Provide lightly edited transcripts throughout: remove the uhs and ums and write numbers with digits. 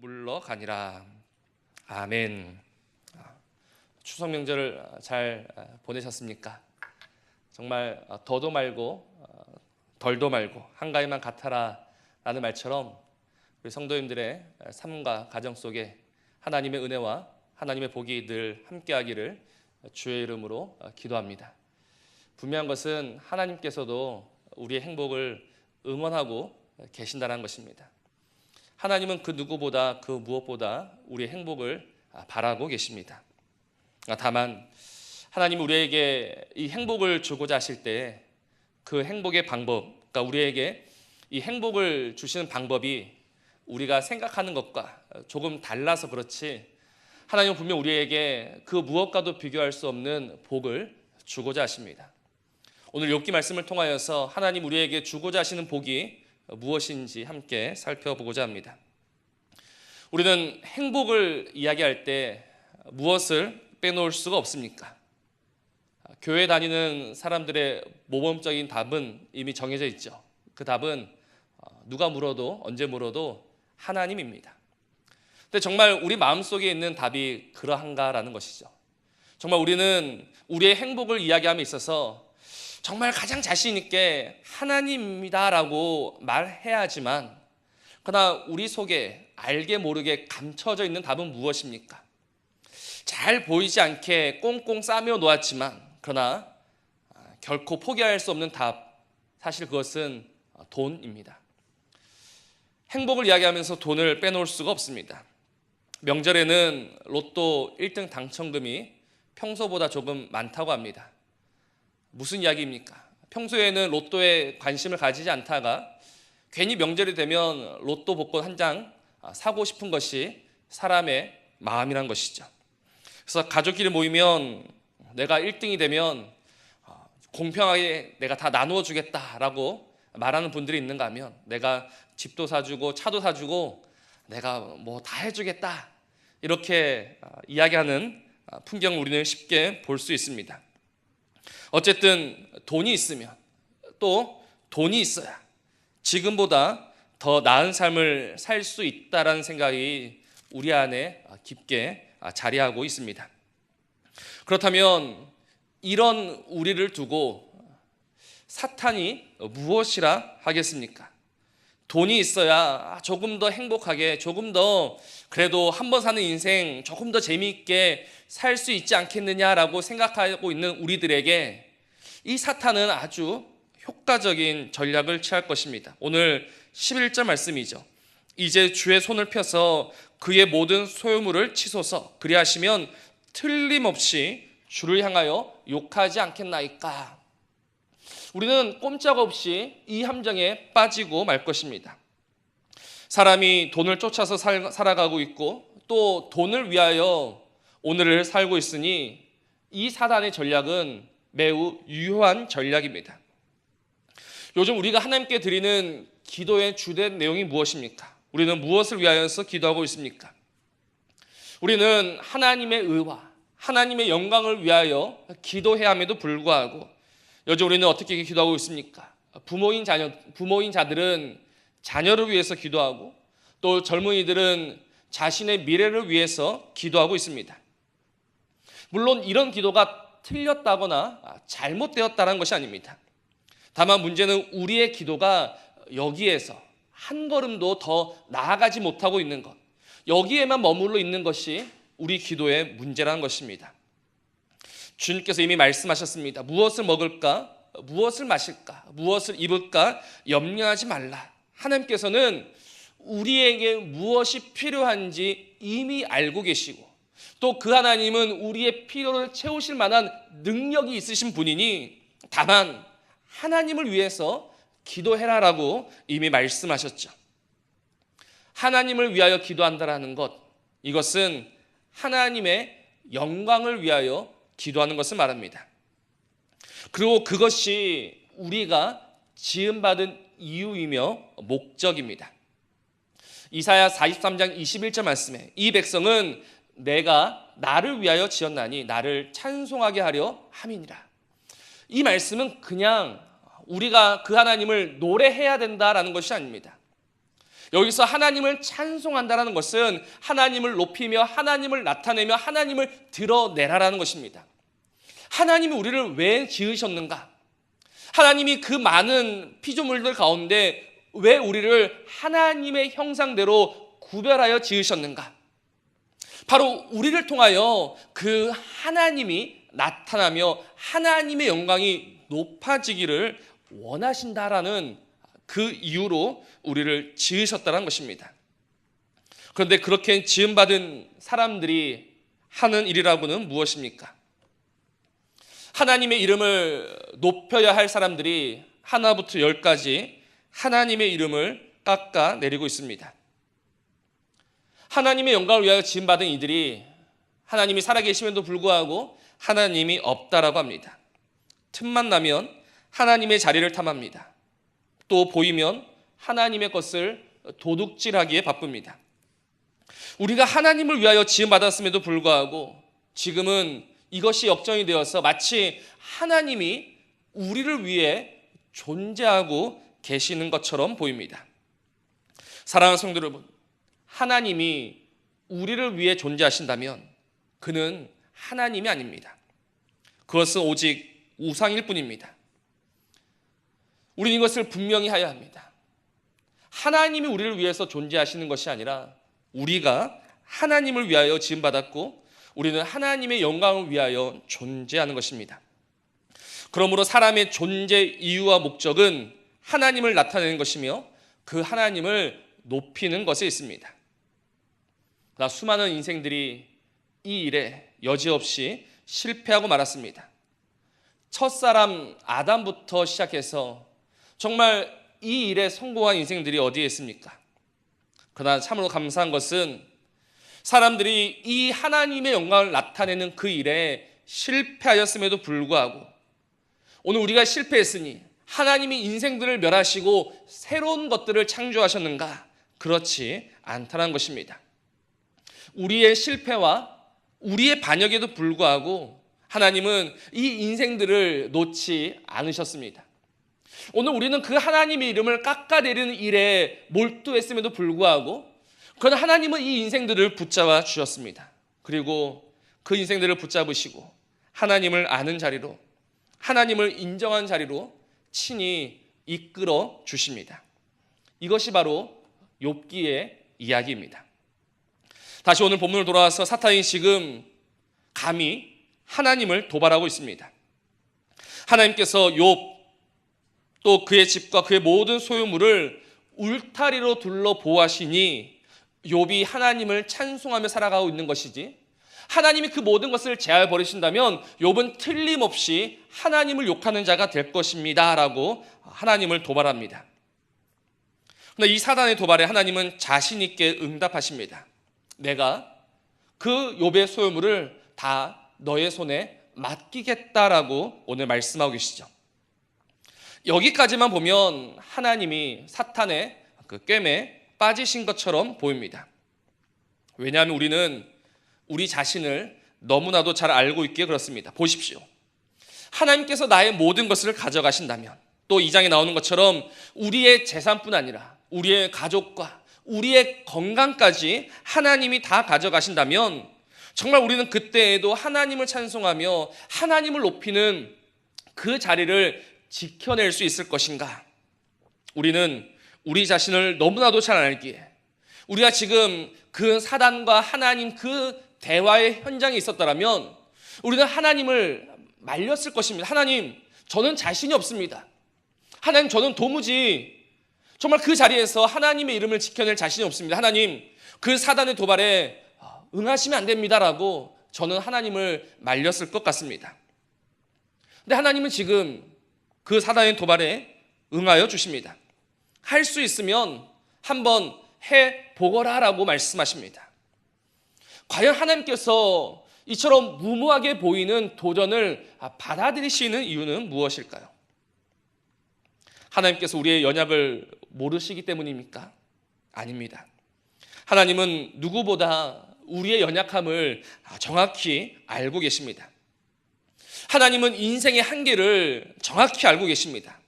물러가니라. 아멘. 추석 명절을 잘 보내셨습니까? 정말 더도 말고 덜도 말고 한가위만 같아라 라는 말처럼 우리 성도님들의 삶과 가정 속에 하나님의 은혜와 하나님의 복이 늘 함께하기를 주의 이름으로 기도합니다. 분명한 것은 하나님께서도 우리의 행복을 응원하고 계신다는 것입니다. 하나님은 그 누구보다 그 무엇보다 우리의 행복을 바라고 계십니다. 다만 하나님이 우리에게 이 행복을 주고자 하실 때 그 행복의 방법, 그러니까 우리에게 이 행복을 주시는 방법이 우리가 생각하는 것과 조금 달라서 그렇지 하나님은 분명 우리에게 그 무엇과도 비교할 수 없는 복을 주고자 하십니다. 오늘 욥기 말씀을 통하여서 하나님 우리에게 주고자 하시는 복이 무엇인지 함께 살펴보고자 합니다. 우리는 행복을 이야기할 때 무엇을 빼놓을 수가 없습니까? 교회 다니는 사람들의 모범적인 답은 이미 정해져 있죠. 그 답은 누가 물어도 언제 물어도 하나님입니다. 근데 정말 우리 마음속에 있는 답이 그러한가라는 것이죠. 정말 우리는 우리의 행복을 이야기함에 있어서 정말 가장 자신 있게 하나님입니다라고 말해야 하지만 그러나 우리 속에 알게 모르게 감춰져 있는 답은 무엇입니까? 잘 보이지 않게 꽁꽁 싸며 놓았지만 그러나 결코 포기할 수 없는 답, 사실 그것은 돈입니다. 행복을 이야기하면서 돈을 빼놓을 수가 없습니다. 명절에는 로또 1등 당첨금이 평소보다 조금 많다고 합니다. 무슨 이야기입니까? 평소에는 로또에 관심을 가지지 않다가 괜히 명절이 되면 로또 복권 한 장 사고 싶은 것이 사람의 마음이란 것이죠. 그래서 가족끼리 모이면 내가 1등이 되면 공평하게 내가 다 나누어 주겠다라고 말하는 분들이 있는가 하면 내가 집도 사주고 차도 사주고 내가 뭐 다 해주겠다 이렇게 이야기하는 풍경을 우리는 쉽게 볼 수 있습니다. 어쨌든 돈이 있으면 또 돈이 있어야 지금보다 더 나은 삶을 살 수 있다라는 생각이 우리 안에 깊게 자리하고 있습니다. 그렇다면 이런 우리를 두고 사탄이 무엇이라 하겠습니까? 돈이 있어야 조금 더 행복하게, 조금 더 그래도 한 번 사는 인생 조금 더 재미있게 살 수 있지 않겠느냐라고 생각하고 있는 우리들에게 이 사탄은 아주 효과적인 전략을 취할 것입니다. 오늘 11절 말씀이죠. 이제 주의 손을 펴서 그의 모든 소유물을 치소서. 그리하시면 틀림없이 주를 향하여 욕하지 않겠나이까. 우리는 꼼짝없이 이 함정에 빠지고 말 것입니다. 사람이 돈을 쫓아서 살아가고 있고 또 돈을 위하여 오늘을 살고 있으니 이 사단의 전략은 매우 유효한 전략입니다. 요즘 우리가 하나님께 드리는 기도의 주된 내용이 무엇입니까? 우리는 무엇을 위하여서 기도하고 있습니까? 우리는 하나님의 의와 하나님의 영광을 위하여 기도해야 함에도 불구하고 요즘 우리는 어떻게 기도하고 있습니까? 부모인 자들은 자녀를 위해서 기도하고 또 젊은이들은 자신의 미래를 위해서 기도하고 있습니다. 물론 이런 기도가 틀렸다거나 잘못되었다는 것이 아닙니다. 다만 문제는 우리의 기도가 여기에서 한 걸음도 더 나아가지 못하고 있는 것, 여기에만 머물러 있는 것이 우리 기도의 문제라는 것입니다. 주님께서 이미 말씀하셨습니다. 무엇을 먹을까? 무엇을 마실까? 무엇을 입을까? 염려하지 말라. 하나님께서는 우리에게 무엇이 필요한지 이미 알고 계시고 또 그 하나님은 우리의 필요를 채우실 만한 능력이 있으신 분이니 다만 하나님을 위해서 기도해라라고 이미 말씀하셨죠. 하나님을 위하여 기도한다라는 것, 이것은 하나님의 영광을 위하여 기도하는 것을 말합니다. 그리고 그것이 우리가 지음받은 이유이며 목적입니다. 이사야 43장 21절 말씀에 이 백성은 내가 나를 위하여 지었나니 나를 찬송하게 하려 함이니라. 이 말씀은 그냥 우리가 그 하나님을 노래해야 된다라는 것이 아닙니다. 여기서 하나님을 찬송한다라는 것은 하나님을 높이며 하나님을 나타내며 하나님을 드러내라라는 것입니다. 하나님이 우리를 왜 지으셨는가? 하나님이 그 많은 피조물들 가운데 왜 우리를 하나님의 형상대로 구별하여 지으셨는가? 바로 우리를 통하여 그 하나님이 나타나며 하나님의 영광이 높아지기를 원하신다라는 그 이유로 우리를 지으셨다는 것입니다. 그런데 그렇게 지음받은 사람들이 하는 일이라고는 무엇입니까? 하나님의 이름을 높여야 할 사람들이 하나부터 열까지 하나님의 이름을 깎아내리고 있습니다. 하나님의 영광을 위하여 지음받은 이들이 하나님이 살아계심에도 불구하고 하나님이 없다라고 합니다. 틈만 나면 하나님의 자리를 탐합니다. 또 보이면 하나님의 것을 도둑질하기에 바쁩니다. 우리가 하나님을 위하여 지음받았음에도 불구하고 지금은 이것이 역정이 되어서 마치 하나님이 우리를 위해 존재하고 계시는 것처럼 보입니다. 사랑하는 성도 여러분, 하나님이 우리를 위해 존재하신다면 그는 하나님이 아닙니다. 그것은 오직 우상일 뿐입니다. 우리는 이것을 분명히 해야 합니다. 하나님이 우리를 위해서 존재하시는 것이 아니라 우리가 하나님을 위하여 지음받았고 우리는 하나님의 영광을 위하여 존재하는 것입니다. 그러므로 사람의 존재 이유와 목적은 하나님을 나타내는 것이며 그 하나님을 높이는 것에 있습니다. 그러나 수많은 인생들이 이 일에 여지없이 실패하고 말았습니다. 첫사람 아담부터 시작해서 정말 이 일에 성공한 인생들이 어디에 있습니까? 그러나 참으로 감사한 것은 사람들이 이 하나님의 영광을 나타내는 그 일에 실패하였음에도 불구하고 오늘 우리가 실패했으니 하나님이 인생들을 멸하시고 새로운 것들을 창조하셨는가? 그렇지 않다는 것입니다. 우리의 실패와 우리의 반역에도 불구하고 하나님은 이 인생들을 놓지 않으셨습니다. 오늘 우리는 그 하나님의 이름을 깎아내리는 일에 몰두했음에도 불구하고 그러나 하나님은 이 인생들을 붙잡아 주셨습니다. 그리고 그 인생들을 붙잡으시고 하나님을 아는 자리로, 하나님을 인정한 자리로 친히 이끌어 주십니다. 이것이 바로 욥기의 이야기입니다. 다시 오늘 본문으로 돌아와서 사탄이 지금 감히 하나님을 도발하고 있습니다. 하나님께서 욥 또 그의 집과 그의 모든 소유물을 울타리로 둘러 보호하시니 욥이 하나님을 찬송하며 살아가고 있는 것이지, 하나님이 그 모든 것을 제하여 버리신다면 욥은 틀림없이 하나님을 욕하는 자가 될 것입니다 라고 하나님을 도발합니다. 그런데 이 사단의 도발에 하나님은 자신 있게 응답하십니다. 내가 그 욥의 소유물을 다 너의 손에 맡기겠다라고 오늘 말씀하고 계시죠. 여기까지만 보면 하나님이 사탄의 그 꿰매 빠지신 것처럼 보입니다. 왜냐하면 우리는 우리 자신을 너무나도 잘 알고 있기에 그렇습니다. 보십시오. 하나님께서 나의 모든 것을 가져가신다면, 또 2장에 나오는 것처럼 우리의 재산뿐 아니라 우리의 가족과 우리의 건강까지 하나님이 다 가져가신다면 정말 우리는 그때에도 하나님을 찬송하며 하나님을 높이는 그 자리를 지켜낼 수 있을 것인가? 우리는 우리 자신을 너무나도 잘 알기에 우리가 지금 그 사단과 하나님 그 대화의 현장에 있었다면 우리는 하나님을 말렸을 것입니다. 하나님, 저는 자신이 없습니다. 하나님, 저는 도무지 정말 그 자리에서 하나님의 이름을 지켜낼 자신이 없습니다. 하나님, 그 사단의 도발에 응하시면 안 됩니다라고 저는 하나님을 말렸을 것 같습니다. 근데 하나님은 지금 그 사단의 도발에 응하여 주십니다. 할 수 있으면 한번 해보거라라고 말씀하십니다. 과연 하나님께서 이처럼 무모하게 보이는 도전을 받아들이시는 이유는 무엇일까요? 하나님께서 우리의 연약을 모르시기 때문입니까? 아닙니다. 하나님은 누구보다 우리의 연약함을 정확히 알고 계십니다. 하나님은 인생의 한계를 정확히 알고 계십니다.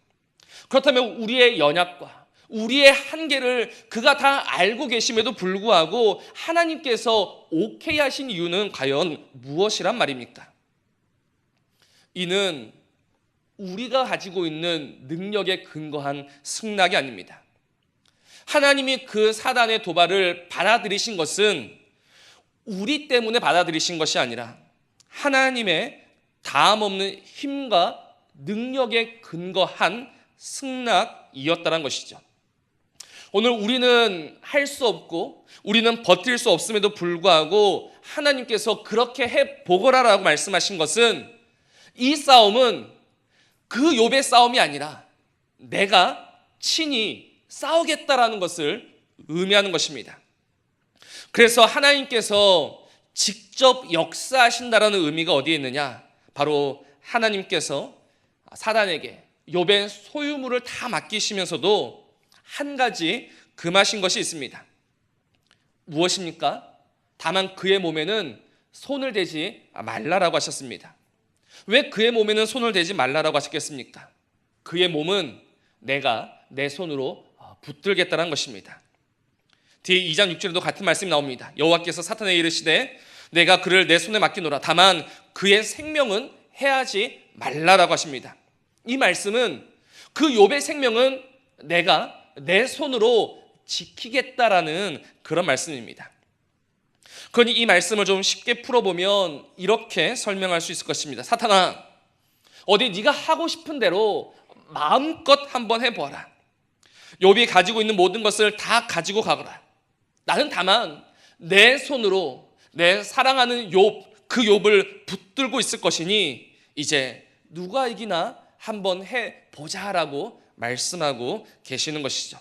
그렇다면 우리의 연약과 우리의 한계를 그가 다 알고 계심에도 불구하고 하나님께서 오케이 하신 이유는 과연 무엇이란 말입니까? 이는 우리가 가지고 있는 능력에 근거한 승낙이 아닙니다. 하나님이 그 사단의 도발을 받아들이신 것은 우리 때문에 받아들이신 것이 아니라 하나님의 다함없는 힘과 능력에 근거한 승낙이었다는 것이죠. 오늘 우리는 할 수 없고 우리는 버틸 수 없음에도 불구하고 하나님께서 그렇게 해보거라라고 말씀하신 것은 이 싸움은 그 욥의 싸움이 아니라 내가 친히 싸우겠다라는 것을 의미하는 것입니다. 그래서 하나님께서 직접 역사하신다라는 의미가 어디에 있느냐? 바로 하나님께서 사단에게 욥의 소유물을 다 맡기시면서도 한 가지 금하신 것이 있습니다. 무엇입니까? 다만 그의 몸에는 손을 대지 말라라고 하셨습니다. 왜 그의 몸에는 손을 대지 말라라고 하셨겠습니까? 그의 몸은 내가 내 손으로 붙들겠다는 것입니다. 뒤에 2장 6절에도 같은 말씀이 나옵니다. 여호와께서 사탄에게 이르시되 내가 그를 내 손에 맡기노라. 다만 그의 생명은 해하지 말라라고 하십니다. 이 말씀은 그 욥의 생명은 내가 내 손으로 지키겠다라는 그런 말씀입니다. 그러니 이 말씀을 좀 쉽게 풀어보면 이렇게 설명할 수 있을 것입니다. 사탄아, 어디 네가 하고 싶은 대로 마음껏 한번 해보아라. 욥이 가지고 있는 모든 것을 다 가지고 가거라. 나는 다만 내 손으로 내 사랑하는 욥, 그 욥을 붙들고 있을 것이니 이제 누가 이기나 한번 해보자라고 말씀하고 계시는 것이죠.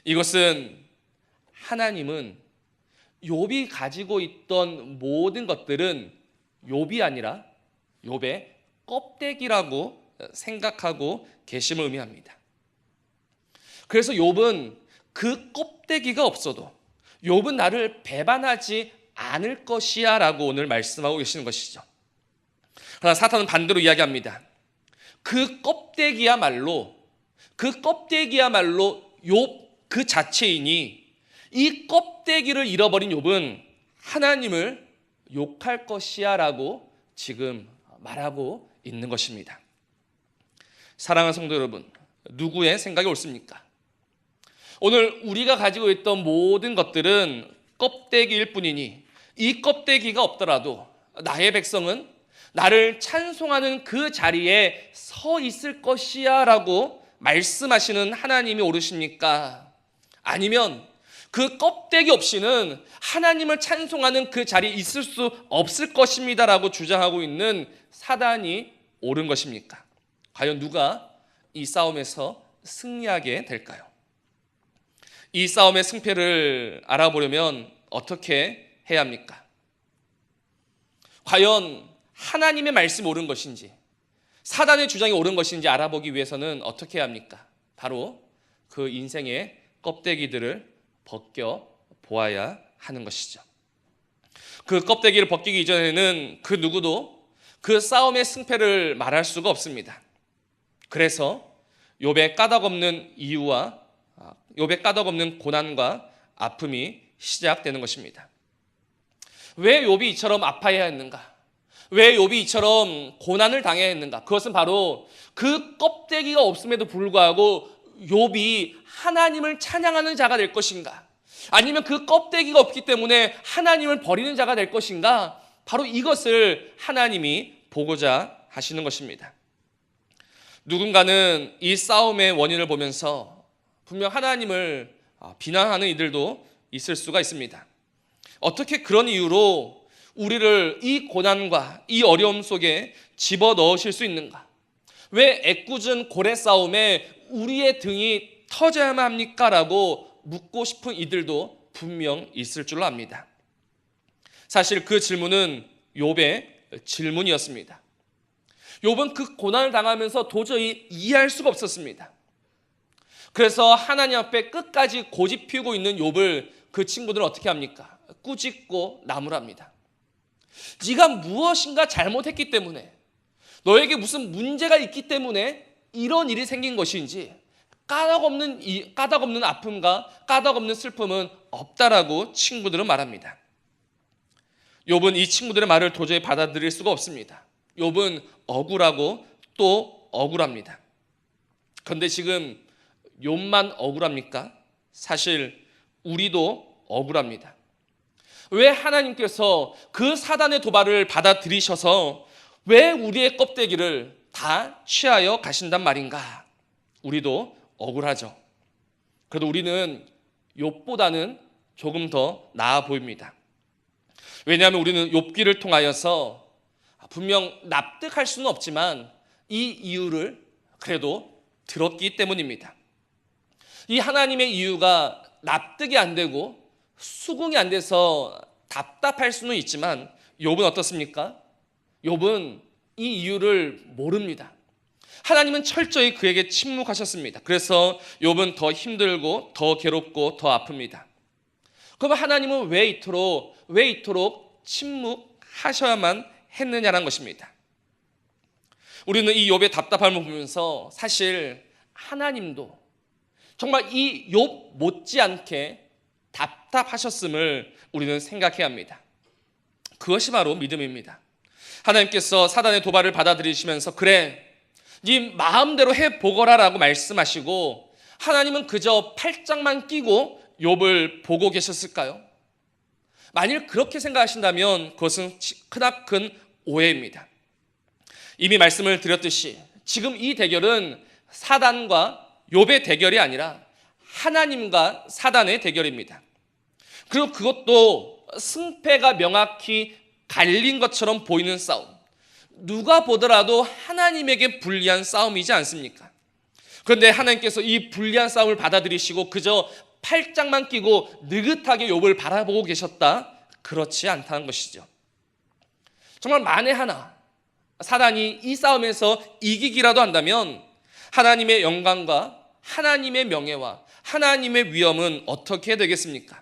이것은 하나님은 욥이 가지고 있던 모든 것들은 욥이 아니라 욥의 껍데기라고 생각하고 계심을 의미합니다. 그래서 욥은 그 껍데기가 없어도 욥은 나를 배반하지 않을 것이야 라고 오늘 말씀하고 계시는 것이죠. 그러나 사탄은 반대로 이야기합니다. 그 껍데기야말로 욥 그 자체이니 이 껍데기를 잃어버린 욥은 하나님을 욕할 것이야 라고 지금 말하고 있는 것입니다. 사랑하는 성도 여러분, 누구의 생각이 옳습니까? 오늘 우리가 가지고 있던 모든 것들은 껍데기일 뿐이니 이 껍데기가 없더라도 나의 백성은 나를 찬송하는 그 자리에 서 있을 것이야 라고 말씀하시는 하나님이 옳으십니까? 아니면 그 껍데기 없이는 하나님을 찬송하는 그 자리에 있을 수 없을 것입니다 라고 주장하고 있는 사단이 옳은 것입니까? 과연 누가 이 싸움에서 승리하게 될까요? 이 싸움의 승패를 알아보려면 어떻게 해야 합니까? 과연 하나님의 말씀이 옳은 것인지 사단의 주장이 옳은 것인지 알아보기 위해서는 어떻게 해야 합니까? 바로 그 인생의 껍데기들을 벗겨 보아야 하는 것이죠. 그 껍데기를 벗기기 이전에는 그 누구도 그 싸움의 승패를 말할 수가 없습니다. 그래서 욥의 까닭없는 이유와 욥의 까닭없는 고난과 아픔이 시작되는 것입니다. 왜 욥이 이처럼 아파해야 했는가? 왜 욥이 이처럼 고난을 당해야 했는가? 그것은 바로 그 껍데기가 없음에도 불구하고 욥이 하나님을 찬양하는 자가 될 것인가? 아니면 그 껍데기가 없기 때문에 하나님을 버리는 자가 될 것인가? 바로 이것을 하나님이 보고자 하시는 것입니다. 누군가는 이 싸움의 원인을 보면서 분명 하나님을 비난하는 이들도 있을 수가 있습니다. 어떻게 그런 이유로 우리를 이 고난과 이 어려움 속에 집어넣으실 수 있는가? 왜 애꿎은 고래 싸움에 우리의 등이 터져야만 합니까? 라고 묻고 싶은 이들도 분명 있을 줄로 압니다. 사실 그 질문은 욥의 질문이었습니다. 욥은 그 고난을 당하면서 도저히 이해할 수가 없었습니다. 그래서 하나님 앞에 끝까지 고집 피우고 있는 욥을 그 친구들은 어떻게 합니까? 꾸짖고 나무랍니다. 네가 무엇인가 잘못했기 때문에, 너에게 무슨 문제가 있기 때문에 이런 일이 생긴 것인지 까닭 없는 아픔과 까닭 없는 슬픔은 없다라고 친구들은 말합니다. 욥은 이 친구들의 말을 도저히 받아들일 수가 없습니다. 욥은 억울하고 또 억울합니다. 그런데 지금 욥만 억울합니까? 사실 우리도 억울합니다. 왜 하나님께서 그 사단의 도발을 받아들이셔서 왜 우리의 껍데기를 다 취하여 가신단 말인가? 우리도 억울하죠. 그래도 우리는 욥보다는 조금 더 나아 보입니다. 왜냐하면 우리는 욥기를 통하여서 분명 납득할 수는 없지만 이 이유를 그래도 들었기 때문입니다. 이 하나님의 이유가 납득이 안 되고 수긍이 안 돼서 답답할 수는 있지만 욥은 어떻습니까? 욥은 이 이유를 모릅니다. 하나님은 철저히 그에게 침묵하셨습니다. 그래서 욥은 더 힘들고 더 괴롭고 더 아픕니다. 그럼 하나님은 왜 이토록 침묵하셔야만 했느냐는 것입니다. 우리는 이 욥의 답답함을 보면서 사실 하나님도 정말 이 욥 못지않게 답답하셨음을 우리는 생각해야 합니다. 그것이 바로 믿음입니다. 하나님께서 사단의 도발을 받아들이시면서 그래, 네 마음대로 해보거라라고 말씀하시고 하나님은 그저 팔짱만 끼고 욥을 보고 계셨을까요? 만일 그렇게 생각하신다면 그것은 크나큰 오해입니다. 이미 말씀을 드렸듯이 지금 이 대결은 사단과 욥의 대결이 아니라 하나님과 사단의 대결입니다. 그리고 그것도 승패가 명확히 갈린 것처럼 보이는 싸움. 누가 보더라도 하나님에게 불리한 싸움이지 않습니까? 그런데 하나님께서 이 불리한 싸움을 받아들이시고 그저 팔짱만 끼고 느긋하게 욥을 바라보고 계셨다? 그렇지 않다는 것이죠. 정말 만에 하나 사단이 이 싸움에서 이기기라도 한다면 하나님의 영광과 하나님의 명예와 하나님의 위엄은 어떻게 되겠습니까?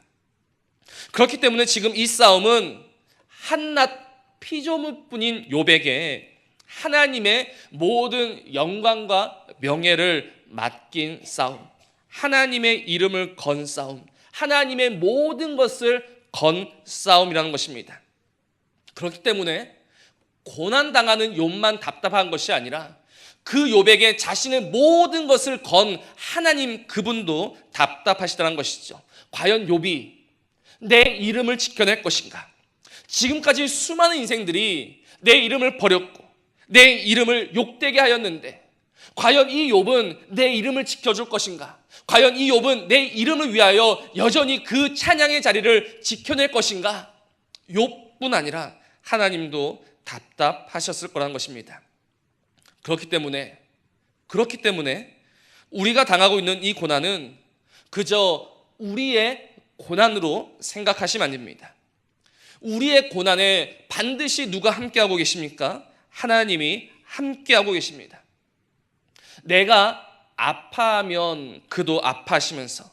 그렇기 때문에 지금 이 싸움은 한낱 피조물뿐인 욥에게 하나님의 모든 영광과 명예를 맡긴 싸움, 하나님의 이름을 건 싸움, 하나님의 모든 것을 건 싸움이라는 것입니다. 그렇기 때문에 고난당하는 욥만 답답한 것이 아니라 그 욥에게 자신의 모든 것을 건 하나님 그분도 답답하시다는 것이죠. 과연 욥이 내 이름을 지켜낼 것인가? 지금까지 수많은 인생들이 내 이름을 버렸고 내 이름을 욕되게 하였는데 과연 이 욥은 내 이름을 지켜줄 것인가? 과연 이 욥은 내 이름을 위하여 여전히 그 찬양의 자리를 지켜낼 것인가? 욥뿐 아니라 하나님도 답답하셨을 거라는 것입니다. 그렇기 때문에 우리가 당하고 있는 이 고난은 그저 우리의 고난으로 생각하시면 안 됩니다. 우리의 고난에 반드시 누가 함께하고 계십니까? 하나님이 함께하고 계십니다. 내가 아파하면 그도 아파하시면서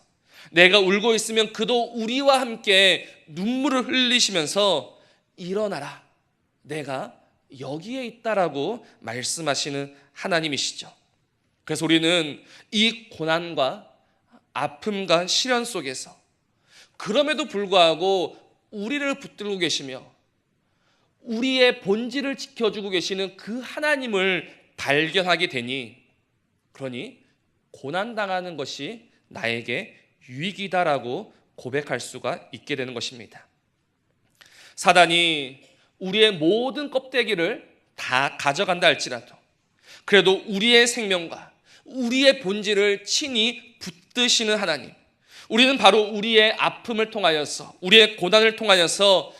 내가 울고 있으면 그도 우리와 함께 눈물을 흘리시면서 일어나라, 내가 여기에 있다라고 말씀하시는 하나님이시죠. 그래서 우리는 이 고난과 아픔과 시련 속에서 그럼에도 불구하고 우리를 붙들고 계시며 우리의 본질을 지켜주고 계시는 그 하나님을 발견하게 되니, 그러니 고난당하는 것이 나에게 유익이다라고 고백할 수가 있게 되는 것입니다. 사단이 우리의 모든 껍데기를 다 가져간다 할지라도 그래도 우리의 생명과 우리의 본질을 친히 붙드시는 하나님, 우리는 바로 우리의 아픔을 통하여서 우리의 고난을 통하여서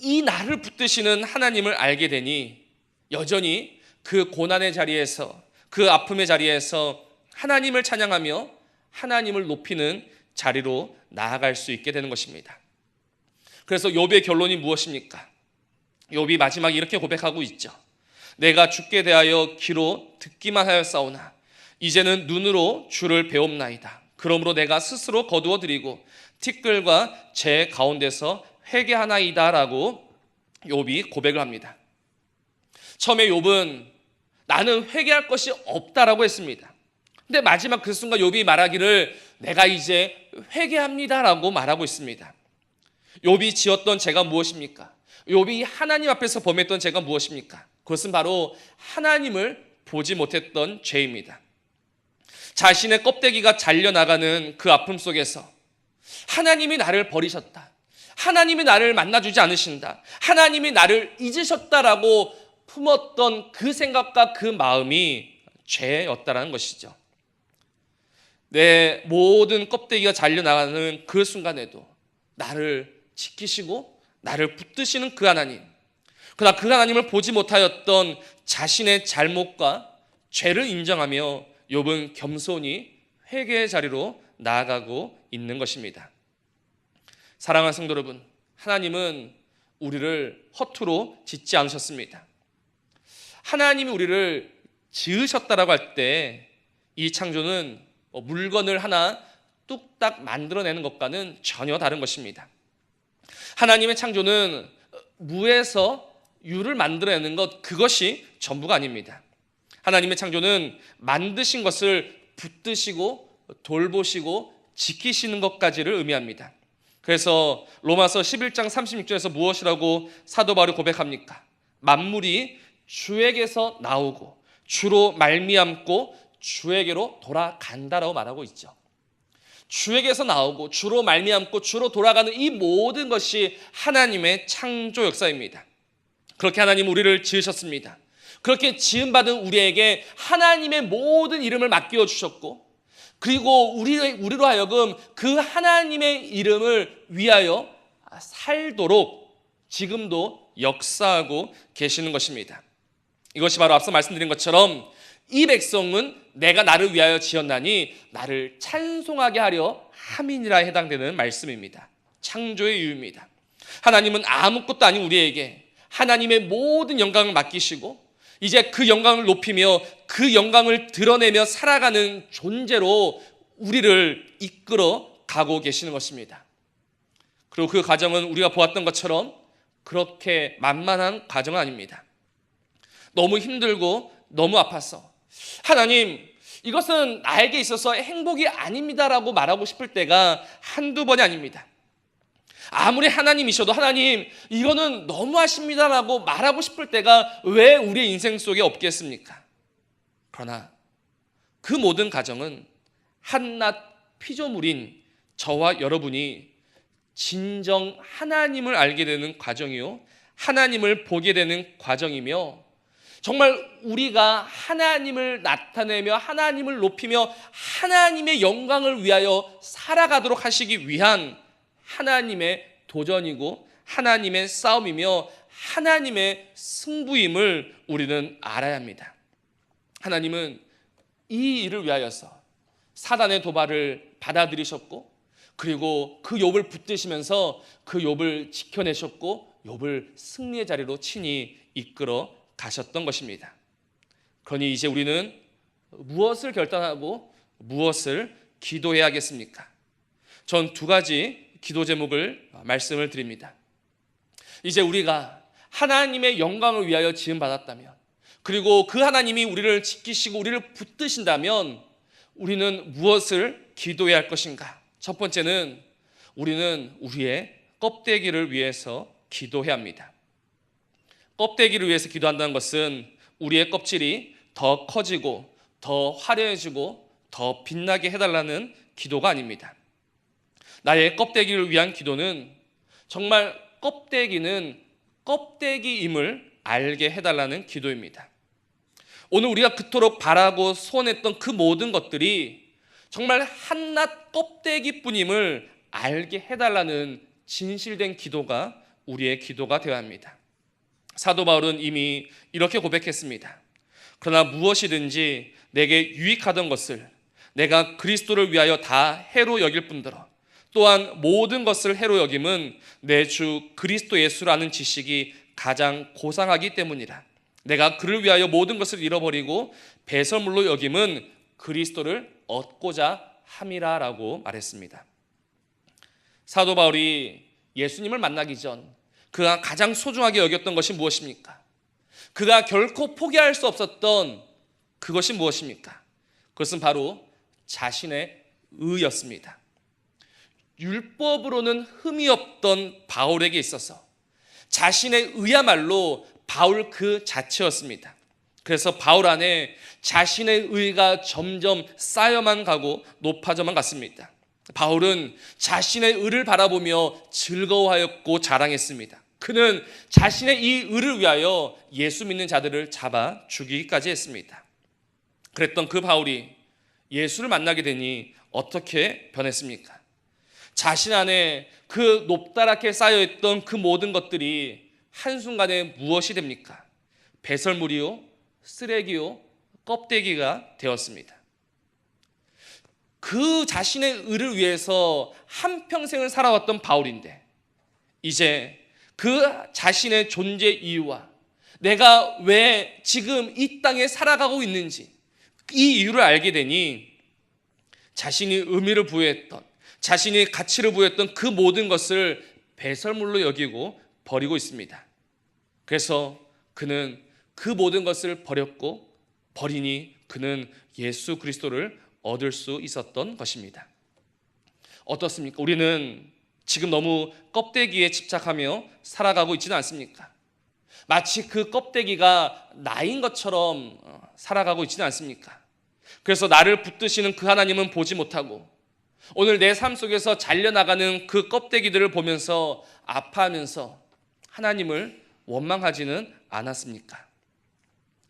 이 나를 붙드시는 하나님을 알게 되니 여전히 그 고난의 자리에서 그 아픔의 자리에서 하나님을 찬양하며 하나님을 높이는 자리로 나아갈 수 있게 되는 것입니다. 그래서 욥의 결론이 무엇입니까? 욥이 마지막에 이렇게 고백하고 있죠. 내가 주께 대하여 귀로 듣기만 하였사오나 이제는 눈으로 주를 배옵나이다. 그러므로 내가 스스로 거두어 드리고 티끌과 재 가운데서 회개하나이다 라고 욥이 고백을 합니다. 처음에 욥은 나는 회개할 것이 없다라고 했습니다. 근데 마지막 그 순간 욥이 말하기를 내가 이제 회개합니다라고 말하고 있습니다. 욥이 지었던 죄가 무엇입니까? 욥이 하나님 앞에서 범했던 죄가 무엇입니까? 그것은 바로 하나님을 보지 못했던 죄입니다. 자신의 껍데기가 잘려나가는 그 아픔 속에서 하나님이 나를 버리셨다, 하나님이 나를 만나주지 않으신다, 하나님이 나를 잊으셨다라고 품었던 그 생각과 그 마음이 죄였다라는 것이죠. 내 모든 껍데기가 잘려나가는 그 순간에도 나를 지키시고 나를 붙드시는 그 하나님, 그러나 그 하나님을 보지 못하였던 자신의 잘못과 죄를 인정하며 욥은 겸손히 회개의 자리로 나아가고 있는 것입니다. 사랑하는 성도 여러분, 하나님은 우리를 허투루 짓지 않으셨습니다. 하나님이 우리를 지으셨다라고 할 때 이 창조는 물건을 하나 뚝딱 만들어내는 것과는 전혀 다른 것입니다. 하나님의 창조는 무에서 유를 만들어내는 것, 그것이 전부가 아닙니다. 하나님의 창조는 만드신 것을 붙드시고 돌보시고 지키시는 것까지를 의미합니다. 그래서 로마서 11장 36절에서 무엇이라고 사도 바울이 고백합니까? 만물이 주에게서 나오고 주로 말미암고 주에게로 돌아간다라고 말하고 있죠. 주에게서 나오고 주로 말미암고 주로 돌아가는 이 모든 것이 하나님의 창조 역사입니다. 그렇게 하나님은 우리를 지으셨습니다. 그렇게 지음받은 우리에게 하나님의 모든 이름을 맡겨 주셨고, 그리고 우리로 하여금 그 하나님의 이름을 위하여 살도록 지금도 역사하고 계시는 것입니다. 이것이 바로 앞서 말씀드린 것처럼 이 백성은 내가 나를 위하여 지었나니 나를 찬송하게 하려 함이니라 해당되는 말씀입니다. 창조의 이유입니다. 하나님은 아무것도 아닌 우리에게 하나님의 모든 영광을 맡기시고 이제 그 영광을 높이며 그 영광을 드러내며 살아가는 존재로 우리를 이끌어 가고 계시는 것입니다. 그리고 그 과정은 우리가 보았던 것처럼 그렇게 만만한 과정은 아닙니다. 너무 힘들고 너무 아파서 하나님, 이것은 나에게 있어서 행복이 아닙니다라고 말하고 싶을 때가 한두 번이 아닙니다. 아무리 하나님이셔도 하나님, 이거는 너무하십니다라고 말하고 싶을 때가 왜 우리의 인생 속에 없겠습니까? 그러나 그 모든 과정은 한낱 피조물인 저와 여러분이 진정 하나님을 알게 되는 과정이요, 하나님을 보게 되는 과정이며, 정말 우리가 하나님을 나타내며 하나님을 높이며 하나님의 영광을 위하여 살아가도록 하시기 위한 하나님의 도전이고 하나님의 싸움이며 하나님의 승부임을 우리는 알아야 합니다. 하나님은 이 일을 위하여서 사단의 도발을 받아들이셨고, 그리고 그 욥을 붙드시면서 그 욥을 지켜내셨고 욥을 승리의 자리로 친히 이끌어 가셨던 것입니다. 그러니 이제 우리는 무엇을 결단하고 무엇을 기도해야겠습니까? 전 두 가지 기도 제목을 말씀을 드립니다. 이제 우리가 하나님의 영광을 위하여 지음받았다면, 그리고 그 하나님이 우리를 지키시고 우리를 붙드신다면 우리는 무엇을 기도해야 할 것인가? 첫 번째는 우리는 우리의 껍데기를 위해서 기도해야 합니다. 껍데기를 위해서 기도한다는 것은 우리의 껍질이 더 커지고 더 화려해지고 더 빛나게 해달라는 기도가 아닙니다. 나의 껍데기를 위한 기도는 정말 껍데기는 껍데기임을 알게 해달라는 기도입니다. 오늘 우리가 그토록 바라고 소원했던 그 모든 것들이 정말 한낱 껍데기뿐임을 알게 해달라는 진실된 기도가 우리의 기도가 되어야 합니다. 사도 바울은 이미 이렇게 고백했습니다. 그러나 무엇이든지 내게 유익하던 것을 내가 그리스도를 위하여 다 해로 여길 뿐더러 또한 모든 것을 해로 여김은 내 주 그리스도 예수라는 지식이 가장 고상하기 때문이라. 내가 그를 위하여 모든 것을 잃어버리고 배설물로 여김은 그리스도를 얻고자 함이라라고 말했습니다. 사도 바울이 예수님을 만나기 전 그가 가장 소중하게 여겼던 것이 무엇입니까? 그가 결코 포기할 수 없었던 그것이 무엇입니까? 그것은 바로 자신의 의였습니다. 율법으로는 흠이 없던 바울에게 있어서 자신의 의야말로 바울 그 자체였습니다. 그래서 바울 안에 자신의 의가 점점 쌓여만 가고 높아져만 갔습니다. 바울은 자신의 의를 바라보며 즐거워하였고 자랑했습니다. 그는 자신의 이 의를 위하여 예수 믿는 자들을 잡아 죽이기까지 했습니다. 그랬던 그 바울이 예수를 만나게 되니 어떻게 변했습니까? 자신 안에 그 높다랗게 쌓여있던 그 모든 것들이 한순간에 무엇이 됩니까? 배설물이요, 쓰레기요, 껍데기가 되었습니다. 그 자신의 의를 위해서 한평생을 살아왔던 바울인데 이제 그 자신의 존재 이유와 내가 왜 지금 이 땅에 살아가고 있는지 이 이유를 알게 되니 자신이 의미를 부여했던, 자신이 가치를 부여했던 그 모든 것을 배설물로 여기고 버리고 있습니다. 그래서 그는 그 모든 것을 버렸고 버리니 그는 예수 그리스도를 얻을 수 있었던 것입니다. 어떻습니까? 우리는 지금 너무 껍데기에 집착하며 살아가고 있지는 않습니까? 마치 그 껍데기가 나인 것처럼 살아가고 있지는 않습니까? 그래서 나를 붙드시는 그 하나님은 보지 못하고 오늘 내 삶 속에서 잘려나가는 그 껍데기들을 보면서 아파하면서 하나님을 원망하지는 않았습니까?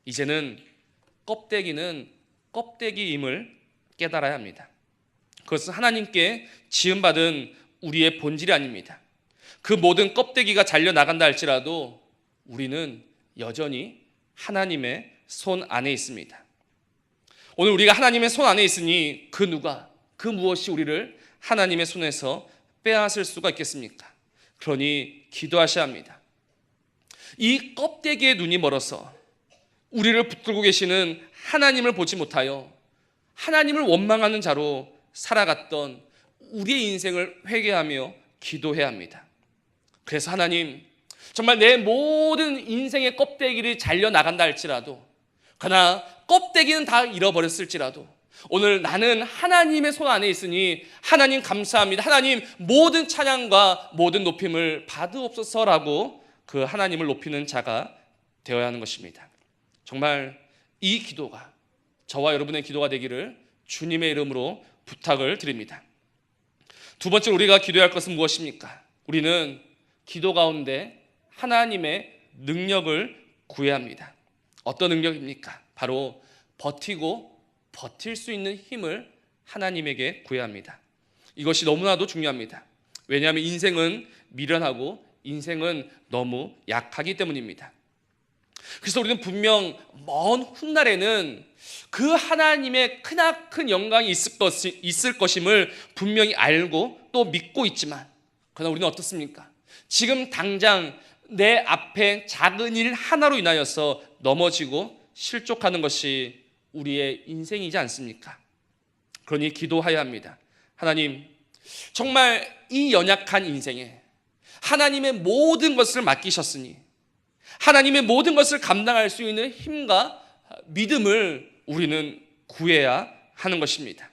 이제는 껍데기는 껍데기임을 깨달아야 합니다. 그것은 하나님께 지음받은 우리의 본질이 아닙니다. 그 모든 껍데기가 잘려나간다 할지라도 우리는 여전히 하나님의 손 안에 있습니다. 오늘 우리가 하나님의 손 안에 있으니 그 누가, 그 무엇이 우리를 하나님의 손에서 빼앗을 수가 있겠습니까? 그러니 기도하셔야 합니다. 이 껍데기의 눈이 멀어서 우리를 붙들고 계시는 하나님을 보지 못하여 하나님을 원망하는 자로 살아갔던 우리의 인생을 회개하며 기도해야 합니다. 그래서 하나님, 정말 내 모든 인생의 껍데기를 잘려나간다 할지라도, 그러나 껍데기는 다 잃어버렸을지라도 오늘 나는 하나님의 손 안에 있으니 하나님 감사합니다. 하나님 모든 찬양과 모든 높임을 받으옵소서라고 그 하나님을 높이는 자가 되어야 하는 것입니다. 정말 이 기도가 저와 여러분의 기도가 되기를 주님의 이름으로 부탁을 드립니다. 두 번째로 우리가 기도해야 할 것은 무엇입니까? 우리는 기도 가운데 하나님의 능력을 구해야 합니다. 어떤 능력입니까? 바로 버티고 버틸 수 있는 힘을 하나님에게 구해야 합니다. 이것이 너무나도 중요합니다. 왜냐하면 인생은 미련하고 인생은 너무 약하기 때문입니다. 그래서 우리는 분명 먼 훗날에는 그 하나님의 크나큰 영광이 있을 것임을 분명히 알고 또 믿고 있지만, 그러나 우리는 어떻습니까? 지금 당장 내 앞에 작은 일 하나로 인하여서 넘어지고 실족하는 것이 우리의 인생이지 않습니까? 그러니 기도해야 합니다. 하나님, 정말 이 연약한 인생에 하나님의 모든 것을 맡기셨으니 하나님의 모든 것을 감당할 수 있는 힘과 믿음을 우리는 구해야 하는 것입니다.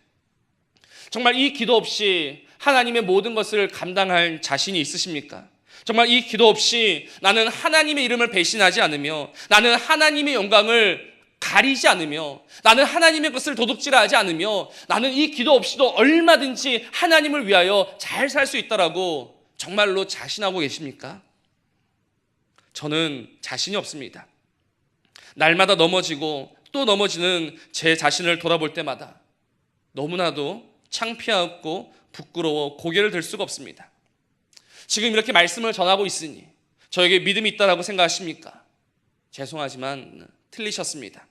정말 이 기도 없이 하나님의 모든 것을 감당할 자신이 있으십니까? 정말 이 기도 없이 나는 하나님의 이름을 배신하지 않으며 나는 하나님의 영광을 가리지 않으며 나는 하나님의 것을 도둑질하지 않으며 나는 이 기도 없이도 얼마든지 하나님을 위하여 잘 살 수 있다라고 정말로 자신하고 계십니까? 저는 자신이 없습니다. 날마다 넘어지고 또 넘어지는 제 자신을 돌아볼 때마다 너무나도 창피하고 부끄러워 고개를 들 수가 없습니다. 지금 이렇게 말씀을 전하고 있으니 저에게 믿음이 있다라고 생각하십니까? 죄송하지만 틀리셨습니다.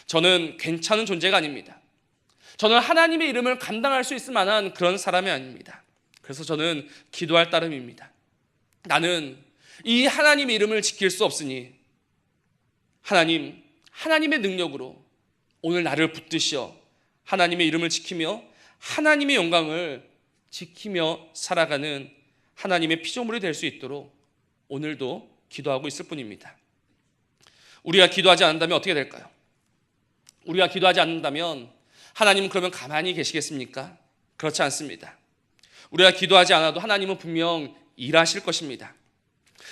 저는 괜찮은 존재가 아닙니다. 저는 하나님의 이름을 감당할 수 있을 만한 그런 사람이 아닙니다. 그래서 저는 기도할 따름입니다. 나는 이 하나님의 이름을 지킬 수 없으니 하나님의 능력으로 오늘 나를 붙드시어 하나님의 이름을 지키며 하나님의 영광을 지키며 살아가는 하나님의 피조물이 될 수 있도록 오늘도 기도하고 있을 뿐입니다. 우리가 기도하지 않는다면 어떻게 될까요? 우리가 기도하지 않는다면 하나님은 그러면 가만히 계시겠습니까? 그렇지 않습니다. 우리가 기도하지 않아도 하나님은 분명 일하실 것입니다.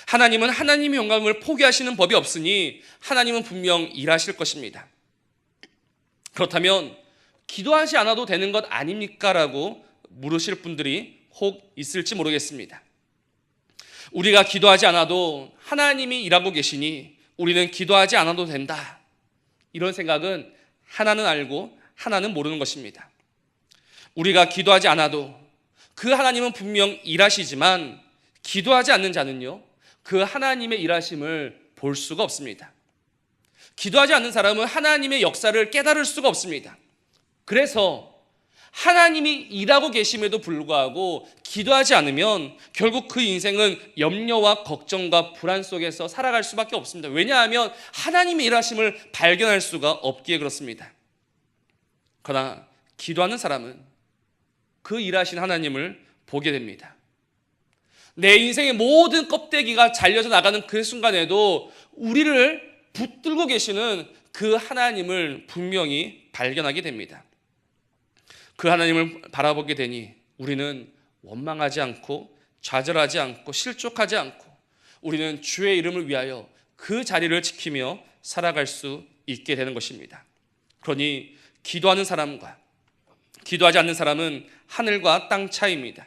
하나님은 하나님의 영광을 포기하시는 법이 없으니 하나님은 분명 일하실 것입니다. 그렇다면 기도하지 않아도 되는 것 아닙니까? 라고 물으실 분들이 혹 있을지 모르겠습니다. 우리가 기도하지 않아도 하나님이 일하고 계시니 우리는 기도하지 않아도 된다. 이런 생각은 하나는 알고 하나는 모르는 것입니다. 우리가 기도하지 않아도 그 하나님은 분명 일하시지만 기도하지 않는 자는요, 그 하나님의 일하심을 볼 수가 없습니다. 기도하지 않는 사람은 하나님의 역사를 깨달을 수가 없습니다. 그래서 하나님이 일하고 계심에도 불구하고 기도하지 않으면 결국 그 인생은 염려와 걱정과 불안 속에서 살아갈 수밖에 없습니다. 왜냐하면 하나님의 일하심을 발견할 수가 없기에 그렇습니다. 그러나 기도하는 사람은 그 일하신 하나님을 보게 됩니다. 내 인생의 모든 껍데기가 잘려져 나가는 그 순간에도 우리를 붙들고 계시는 그 하나님을 분명히 발견하게 됩니다. 그 하나님을 바라보게 되니 우리는 원망하지 않고 좌절하지 않고 실족하지 않고 우리는 주의 이름을 위하여 그 자리를 지키며 살아갈 수 있게 되는 것입니다. 그러니 기도하는 사람과 기도하지 않는 사람은 하늘과 땅 차이입니다.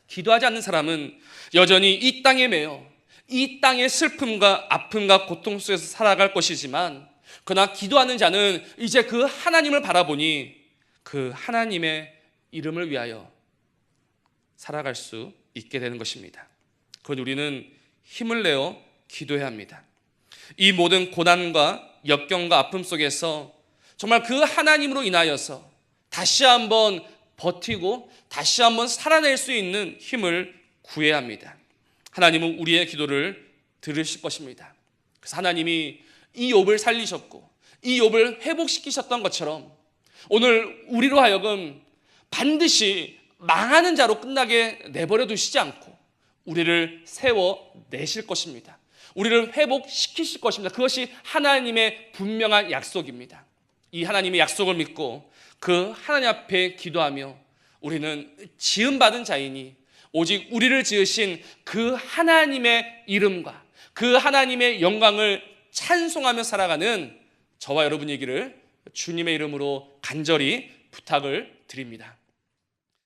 기도하지 않는 사람은 여전히 이 땅에 매여 이 땅의 슬픔과 아픔과 고통 속에서 살아갈 것이지만, 그러나 기도하는 자는 이제 그 하나님을 바라보니 그 하나님의 이름을 위하여 살아갈 수 있게 되는 것입니다. 그러니 우리는 힘을 내어 기도해야 합니다. 이 모든 고난과 역경과 아픔 속에서 정말 그 하나님으로 인하여서 다시 한번 버티고 다시 한번 살아낼 수 있는 힘을 구해야 합니다. 하나님은 우리의 기도를 들으실 것입니다. 그래서 하나님이 이 욥을 살리셨고 이 욥을 회복시키셨던 것처럼 오늘 우리로 하여금 반드시 망하는 자로 끝나게 내버려 두시지 않고 우리를 세워내실 것입니다. 우리를 회복시키실 것입니다. 그것이 하나님의 분명한 약속입니다. 이 하나님의 약속을 믿고 그 하나님 앞에 기도하며 우리는 지음받은 자이니 오직 우리를 지으신 그 하나님의 이름과 그 하나님의 영광을 찬송하며 살아가는 저와 여러분이기를 주님의 이름으로 간절히 부탁을 드립니다.